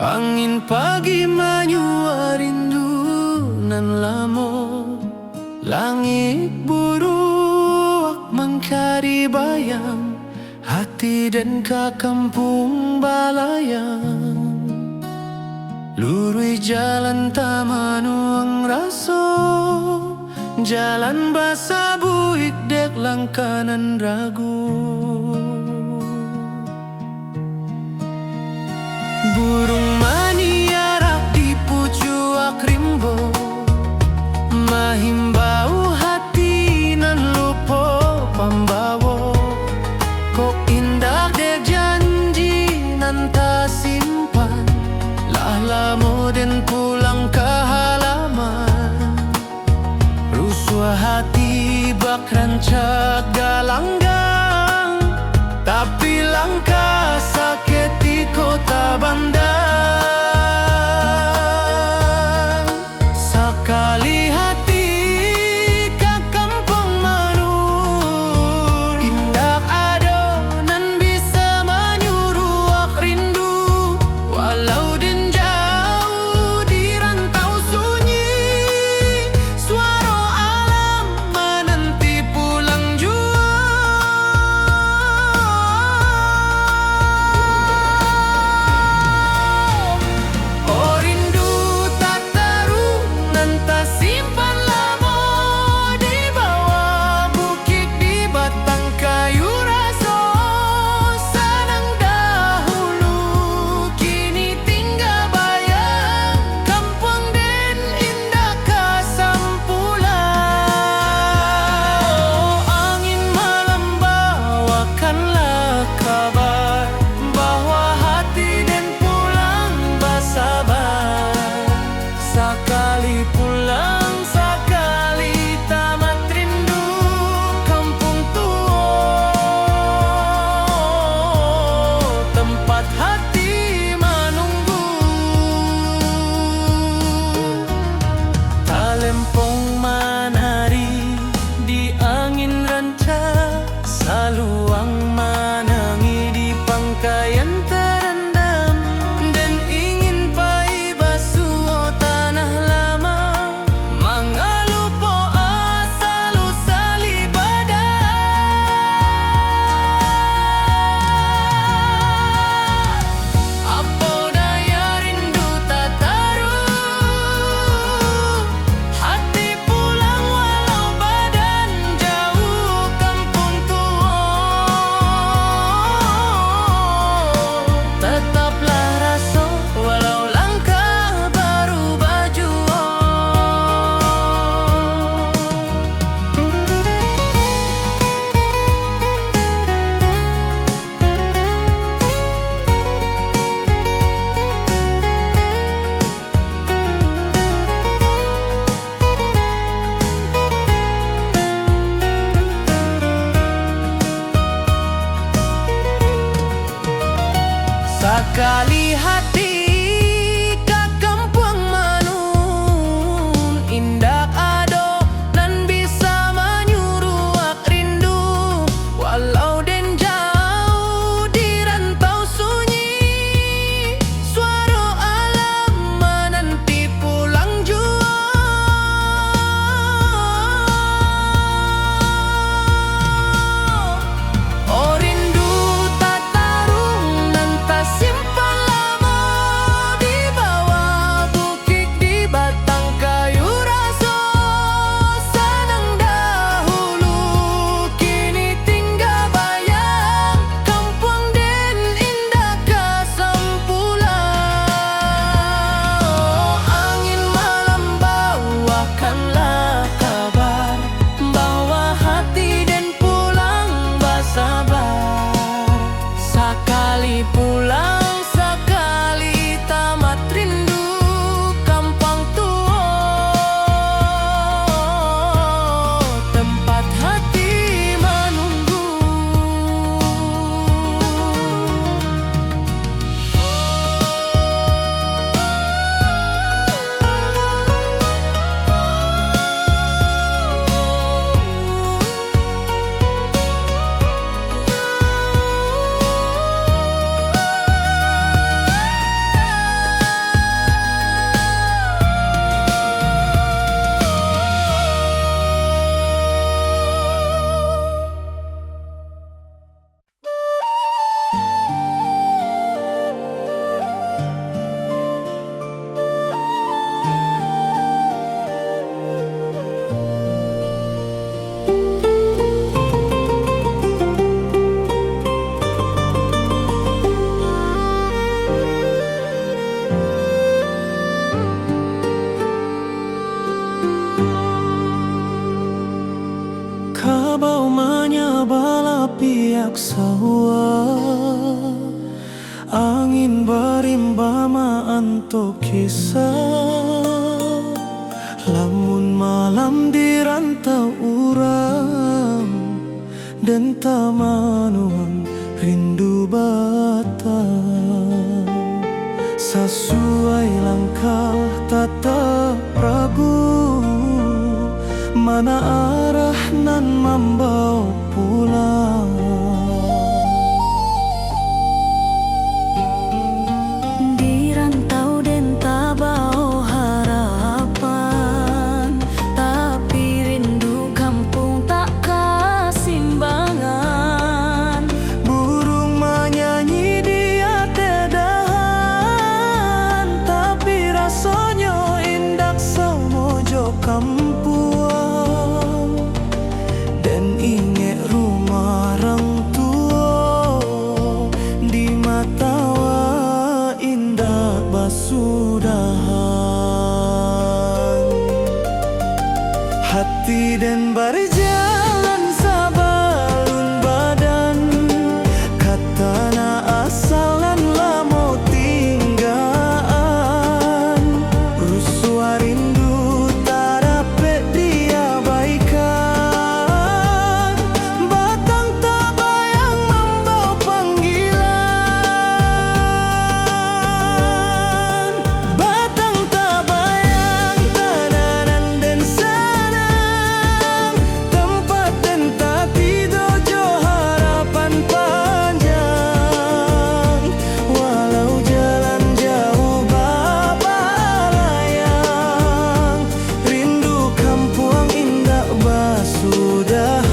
Angin pagi menyua rindu nan lamo, langit buruak mengkari bayang, hati dan ka kampung balayang. Lurui jalan tamanuang raso, jalan basa buik dek langkanan ragu. Burung maniarak di pucuak rimbo, mahimbau hati nan lupo pambawo. Kok indah dek janji nan tak simpan, lamo den pulang ke halaman. Rusua hati bak rancak galanggang, tapi langkah sakit di kota Bandar. Sekali hati ke kampung manur, indah adonan bisa menyuruh rindu. Walau den jauh di rantau sunyi, suara alam menanti pulang jua. sawah, angin berimbama anto kisah. Lamun malam di rantau urang dan tamanuang rindu batang. Sesuai langkah tata Prabu, mana arah nan membawa pulang. Di rantau den tabao harapan, tapi rindu kampung tak kasimbangan. Burung menyanyi di ate dahan, tapi rasanya indak samojo kampuang. Dan inget rumah orang tua, di mata indah basudahan. Hati dan berjalan sabalun badan, katana asalan lamo tinggaan. Rusua rindu tak dapat diabaikan. Batang tak bayang membawa panggilan. Batang tak bayang tananan dan sanang, tempat dan tak tidur jo harapan panjang. Walau jalan jauh babalayang, rindu kampuang indah basudahan.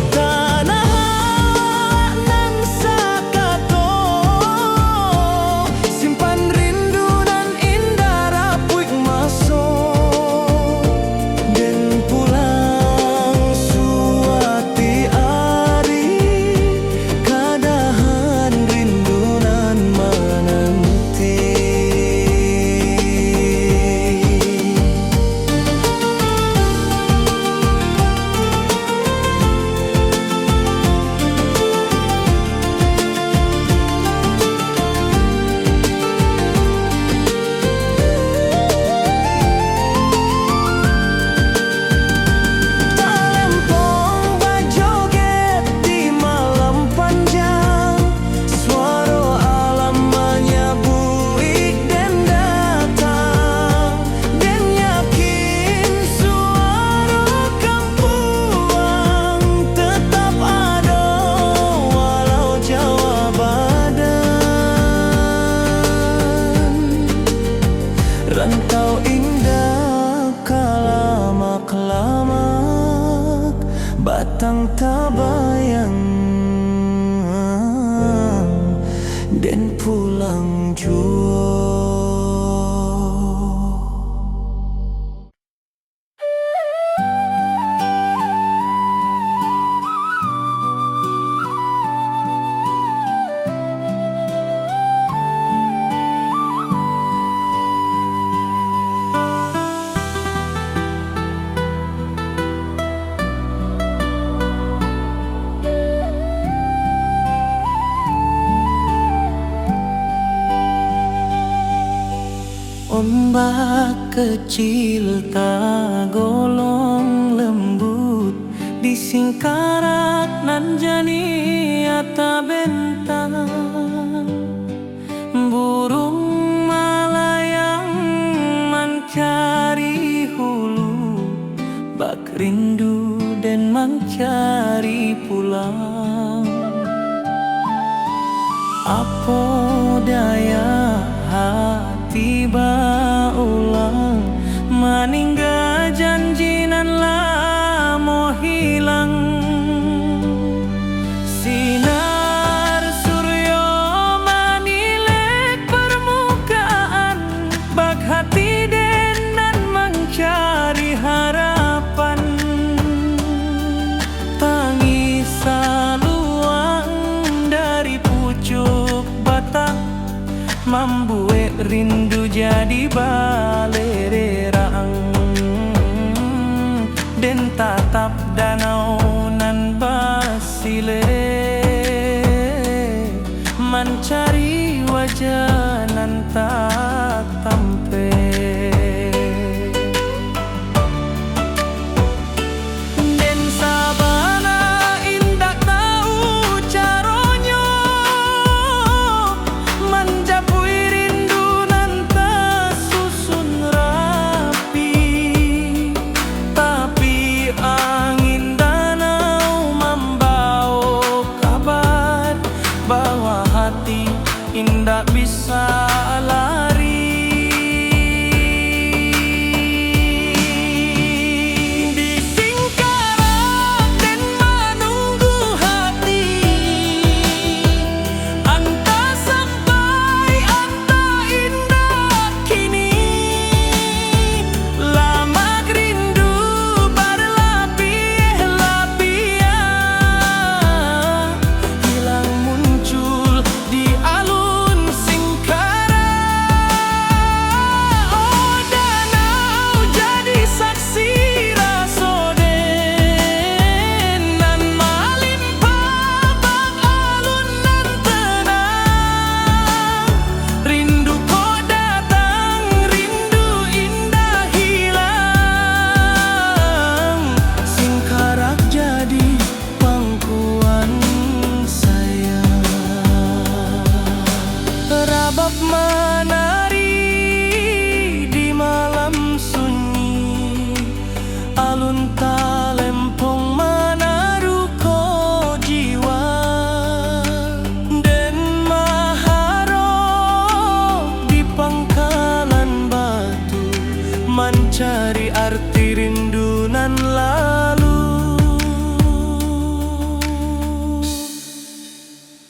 Tanah nan sakato, simpan rindu nan indah rapuik maso. Dan pulang suati ari, kadahan rindu nan menanti. Talempong bajoget di malam panjang, suara alam menyabui dan datang. Dan yakin suara kampuang tetap ada, walau jauh badan. Rantau indah kalamak-lamak, batang tak bayang dan pulang jua. Ombak kecil tak golong lembut, di singkarak nan jani ata bentang. Burung malayang mencari hulu, bak rindu dan mencari pulang. Apa daya hati baulang, meninggal janji nan lamo hilang. Sinar suryo manilek permukaan, bak hati den nan mencari harapan. Tangis saluang dari pucuk batang, membuat rindu jadi balererang.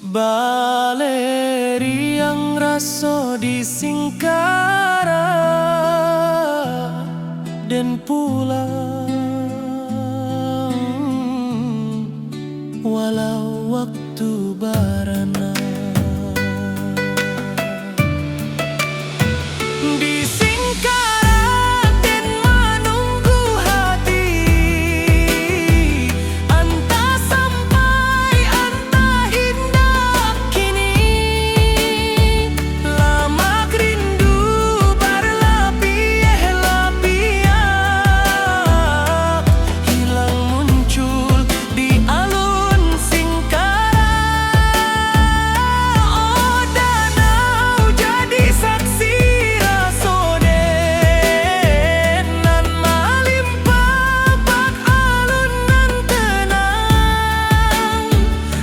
Baleri yang raso di Singkara dan pulang walau waktu barana. Di Singkara den menunggu hati, entah sampai entah indah kini. Lama rindu berlapis-lapis, hilang muncul di alun Singkara. Oh danau jadi saksi rasoden, nan malimpah bak alun nan tenang.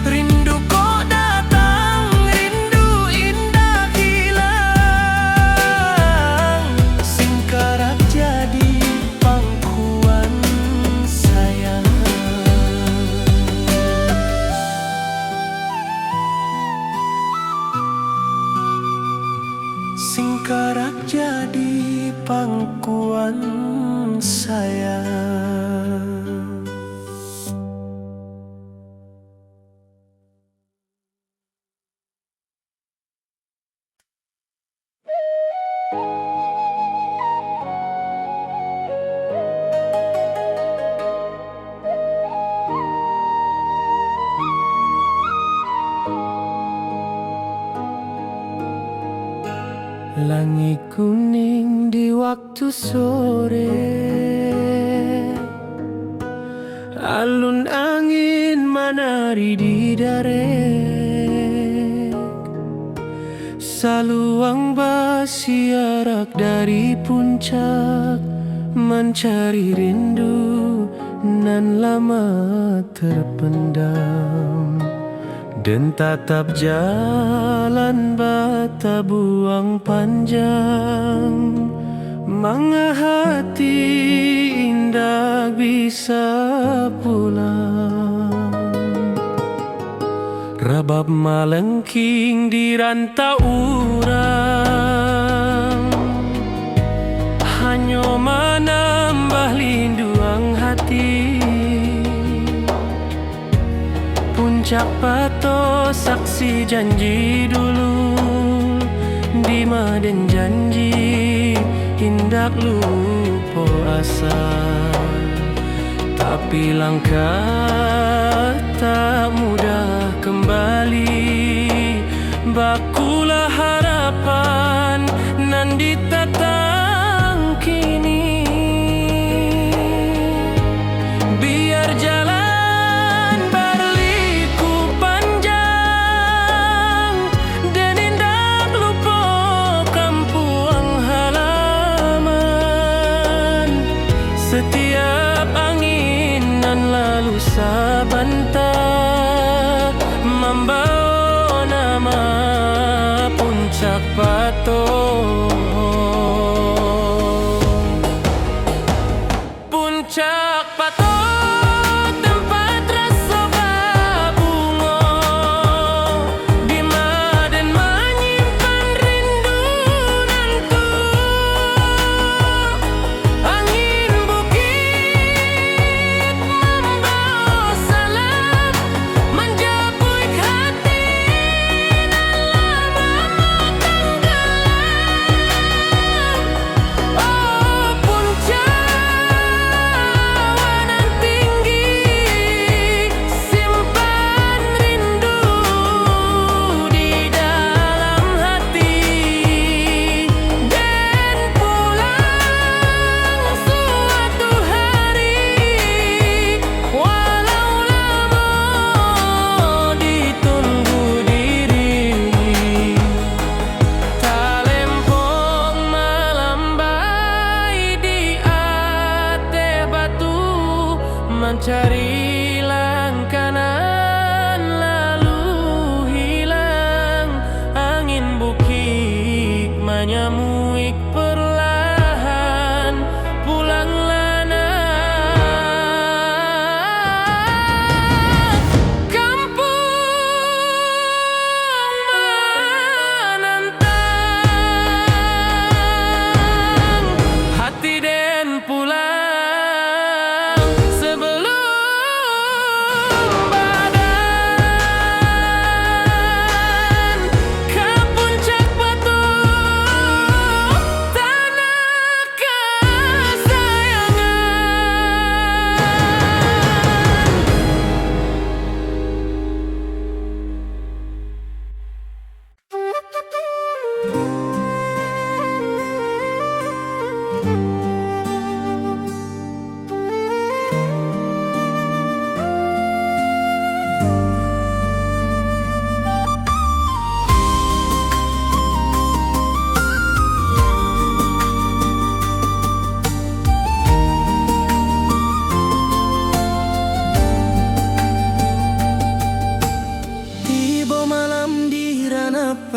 Rindu kok datang, rindu indah hilang. Singkara jadi pangkuan sayang. Singkara jadi pangkuan sayang. Langit kuning di waktu sore, alun angin menari di darek, saluang basiarak dari puncak, mencari rindu nan lama terpendam. Dan tatap jalan bata buang panjang, manga hati indah bisa pulang. Rabab malengking di rantau urang, hanya menambah linduang hati. Puncak pato saksi janji dulu, di maden janji hindak lupa asa. Tapi langkah tak mudah kembali, bakulah harapan nan ditatang kini. Biar jalan setiap angin nan lalu sabanta, membawa nama puncak pato. Puncak pato tempat rasa bunga, di maden menyimpan rindu nantu. Angin bukit membawa salam, menjapui hati nan lama tenggelam. Oh puncak nan tinggi, simpan rindu di dalam hati. Dan pulang suatu hari, walau lama ditunggu diri. Talempong melambai di ate batu, mencari langkanan lalu hilang. Angin bukit menyamuik perlahan, pulanglah nak kampung.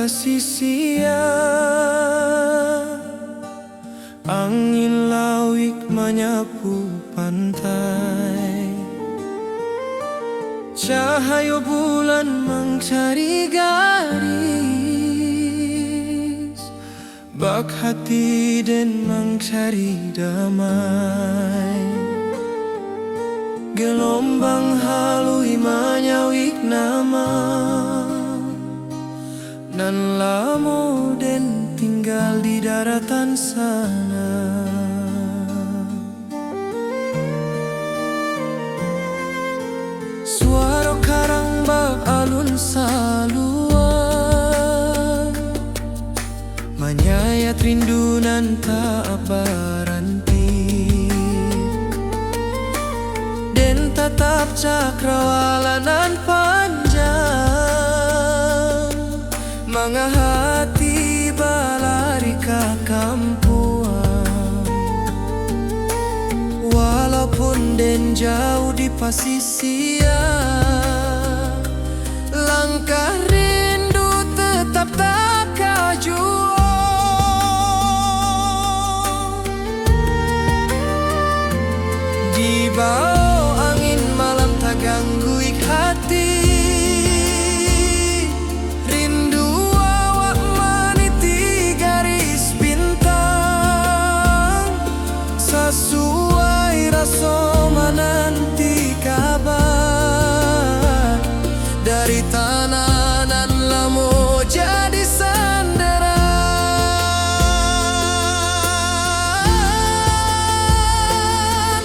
pasisia, angin lawik menyapu pantai, cahaya bulan mencari garis, bak hati dan mencari damai. Gelombang halui menyawik nama, nan lamo den tinggal di daratan sana. Suara karang bak alun saluan, menyayat rindu nan tak berhenti, dan tetap cakrawala nan panjang, mengahati balari ke kampuan. Walaupun den jauh di pasisia, langkah rindu tetap tak kaju. Di bawah angin malam tak ganggu hati, rindu awak meniti garis bintang, sesuai rasa menanti kabar dari tanah nan lamo jadi sandaran.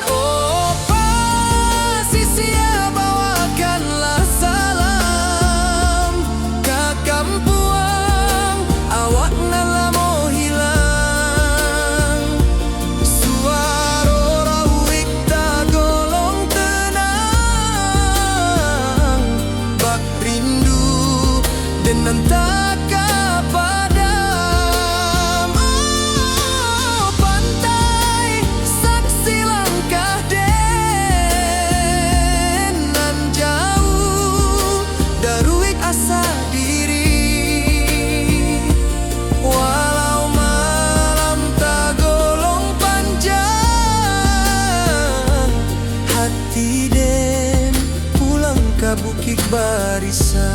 Oh pasisia, bawakanlah salam ke kampuang, awak nan lamo hilang. Suara rawik tak golong tenang, bak rindu dan tak padam. Oh pantai, saksi langkah den nan jauh, daruik asa diri. Walau malam tak golong panjang, hati den pulang ke bukit barisan.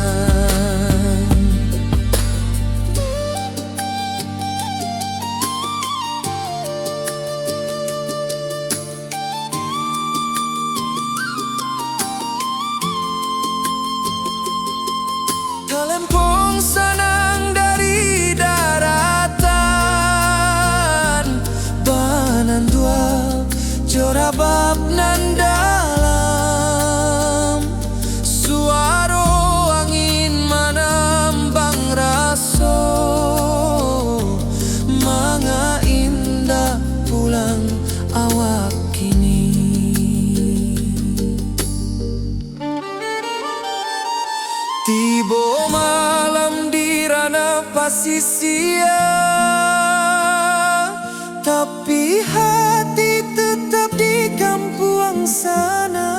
Telempong senang dari daratan, banan dua jorabab nan dalam. Suara angin menambang raso, manga indah pulang awak kini. Tiba malam di ranah pasisia, tapi hati tetap di kampuang sana.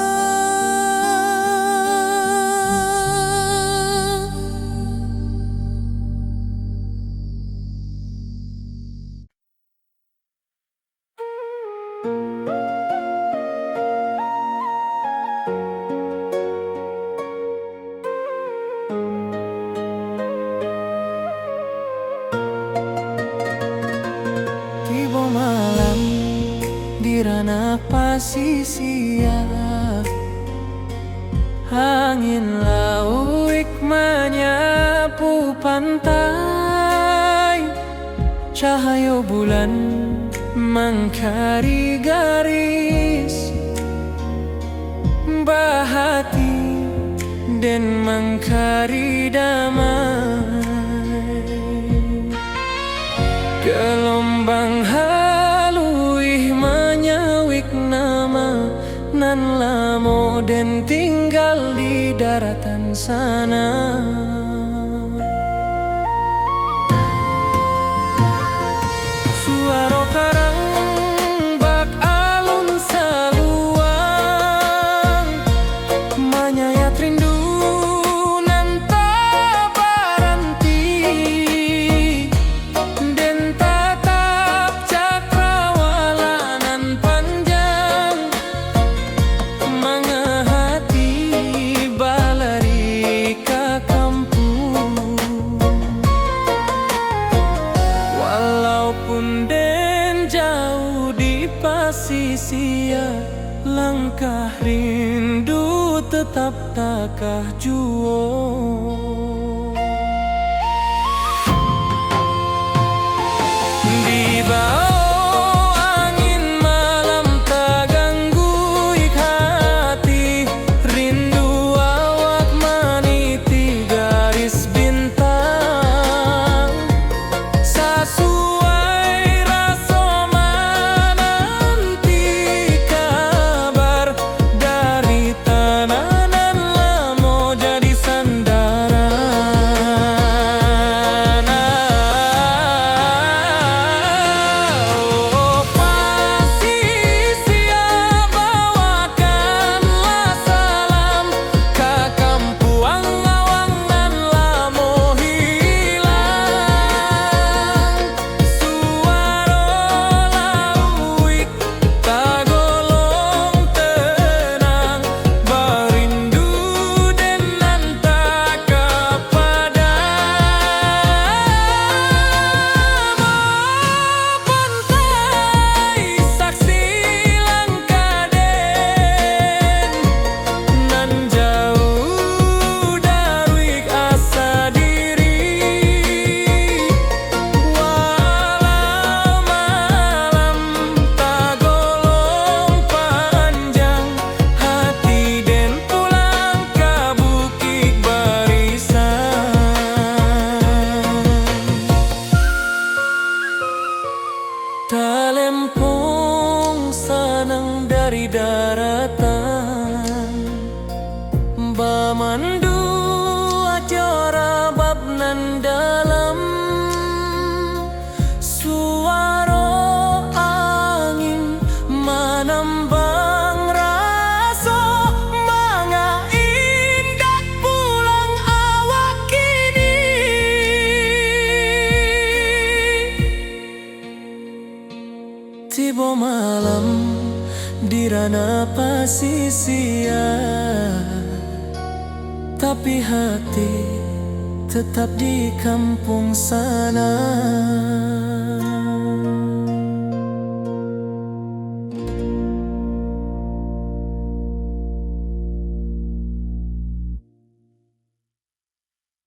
Tiba malam di ranah pasisia, angin lauik menyapu pantai, cahaya bulan mengkari garis, bahati dan mengkari damai. Gelombang halui menyawik nama, nan lamo dan tinggal di daratan sana. Suara karang bak alun saluang, menyayat rindu nan tak berhenti, harap takah juo. Di bawah angin malam tak ganggu hati, rindu awak meniti garis bintang. Sesuai rasa menanti kabar dari tanah nan lamo jadi sandaran. Oh, pasisi bawakanlah salam ke kampuang awang nan lamo hilang. Suara lauik tagolong tenang, berindu dengan tak pantai saksi langkaden nan jauh dari asa diri. Walau malam tagolong panjang, hati den pulang ke bukit barisan. Talempong sanang dari daratan, bamandu acara bab nan dalam. Suara angin menambang rasa manga indah pulang awak kini. Tiba malam di ranah pasisian, tapi hati tetap di kampung sana.